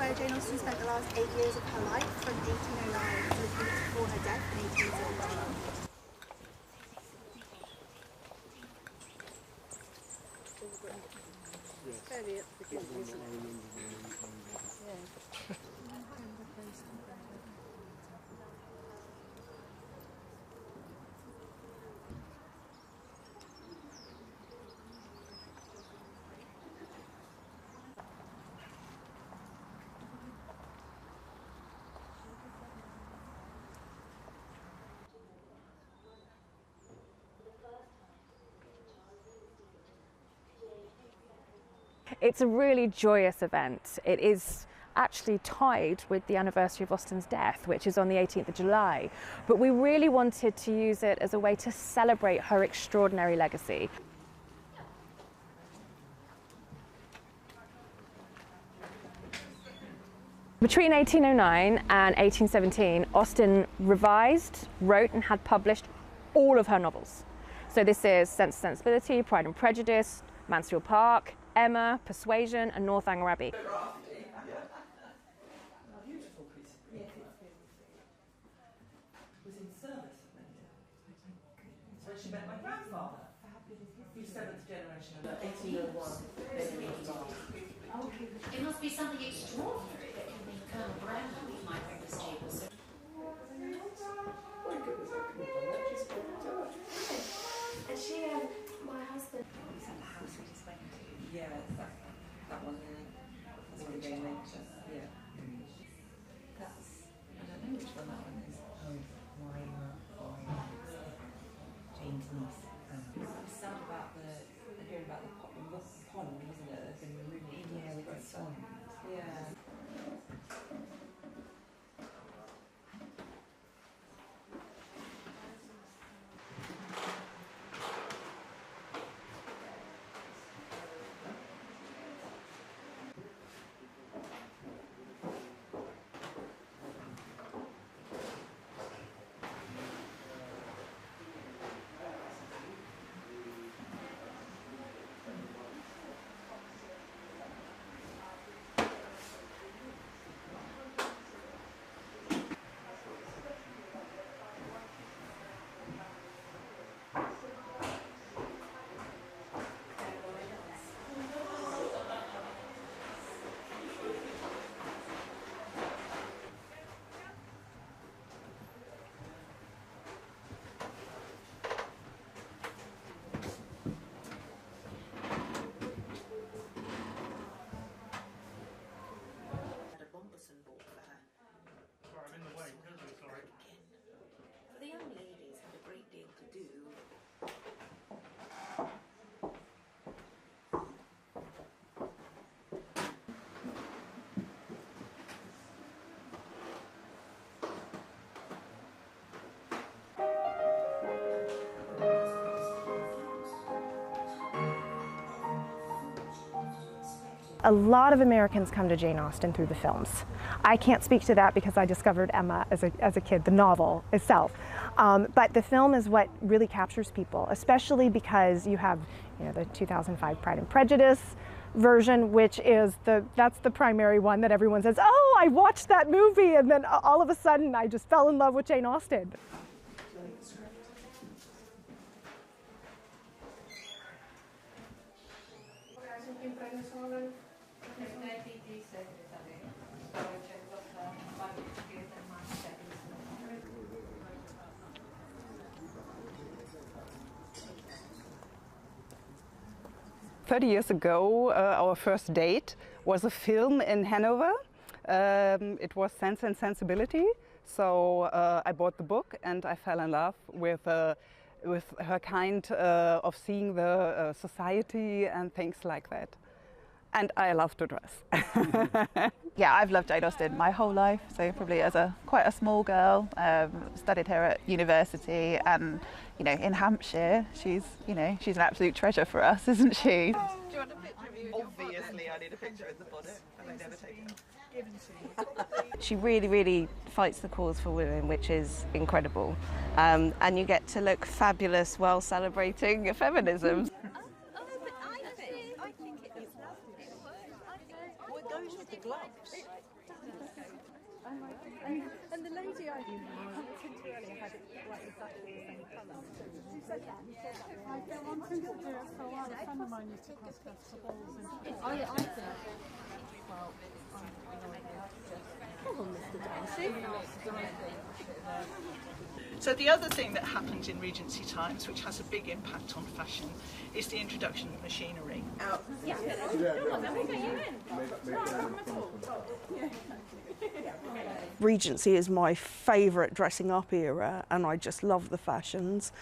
So Jane Austen spent the last 8 years of her life, from 1809 to the week before her death in 1817. Fairly at the beginning, isn't it? Yeah. It's a really joyous event. It is actually tied with the anniversary of Austen's death, which is on the 18th of July. But we really wanted to use it as a way to celebrate her extraordinary legacy. Between 1809 and 1817, Austen revised, wrote and had published all of her novels. So this is Sense and Sensibility, Pride and Prejudice, Mansfield Park, Emma, Persuasion and Northanger Abbey. So she met my grandfather, who's 7th generation, 1801. It must be something extraordinary that you think Colonel Brandon might bring this table. So and she and my husband. Is that the house we just went to? Yeah, that one there. That's what we're going later. Yeah. That's, I don't know which one that one is. Oh, why Jane's niece. There's some about hearing about the pond, isn't it? They've been removing it. Yeah, with the swans. Yeah. The young ladies had a great deal to do. A lot of Americans come to Jane Austen through the films. I can't speak to that because I discovered Emma as a kid, the novel itself. But the film is what really captures people, especially because you have, the 2005 Pride and Prejudice version, which is that's the primary one that everyone says, oh, I watched that movie, and then all of a sudden I just fell in love with Jane Austen. Years ago, our first date was a film in Hanover. It was Sense and Sensibility. So I bought the book and I fell in love with her kind of seeing the society and things like that. And I love to dress. Yeah, I've loved Jane Austen my whole life, so probably as quite a small girl, studied here at university, and in Hampshire, she's an absolute treasure for us, isn't she? Do you want a picture of you? Obviously, I need a picture in the bonnet, and I never take it off. She really fights the cause for women, which is incredible, and you get to look fabulous while celebrating feminism. I think it's lovely. What goes with the gloves? And the lady I bumped into earlier had it like exactly the same colour. You said that. I've been wanting to do it for a while. A friend of mine used to cross-dress for balls and she Oh yeah, I think. Well, So the other thing that happened in Regency times, which has a big impact on fashion, is the introduction of machinery. Regency is my favourite dressing up era, and I just love the fashions.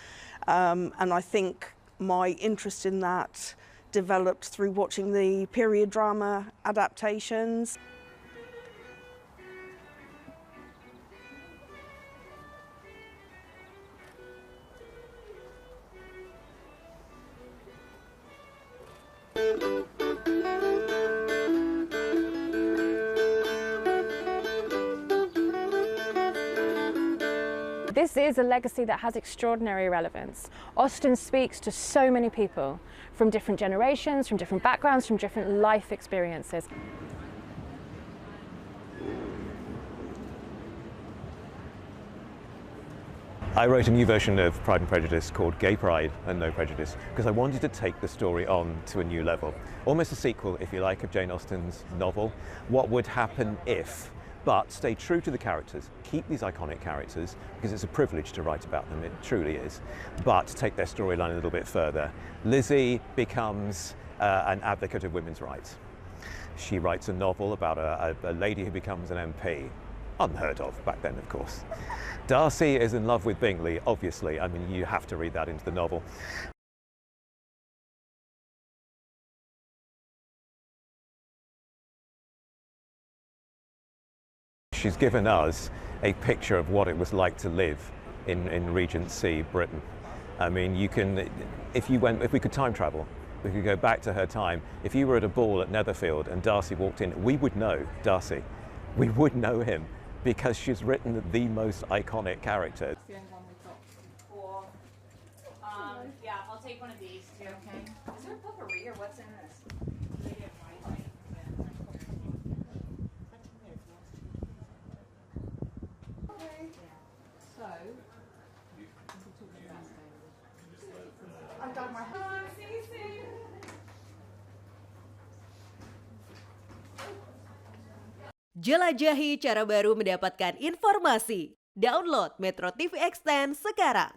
And I think my interest in that developed through watching the period drama adaptations. This is a legacy that has extraordinary relevance. Austen speaks to so many people from different generations, from different backgrounds, from different life experiences. I wrote a new version of Pride and Prejudice called Gay Pride and No Prejudice because I wanted to take the story on to a new level. Almost a sequel, if you like, of Jane Austen's novel. What would happen if? But stay true to the characters, keep these iconic characters, because it's a privilege to write about them, it truly is, but take their storyline a little bit further. Lizzie becomes an advocate of women's rights. She writes a novel about a lady who becomes an MP. Unheard of back then, of course. Darcy is in love with Bingley, obviously. I mean, you have to read that into the novel. She's given us a picture of what it was like to live in Regency Britain. I mean, you can, if we could time travel, we could go back to her time. If you were at a ball at Netherfield and Darcy walked in, we would know Darcy. We would know him because she's written the most iconic character. Yeah, I'll take one of these too. Okay. Is there a potpourri or what's in this? I've done my Jelajahi cara baru mendapatkan informasi. Download MetroTV Extend sekarang.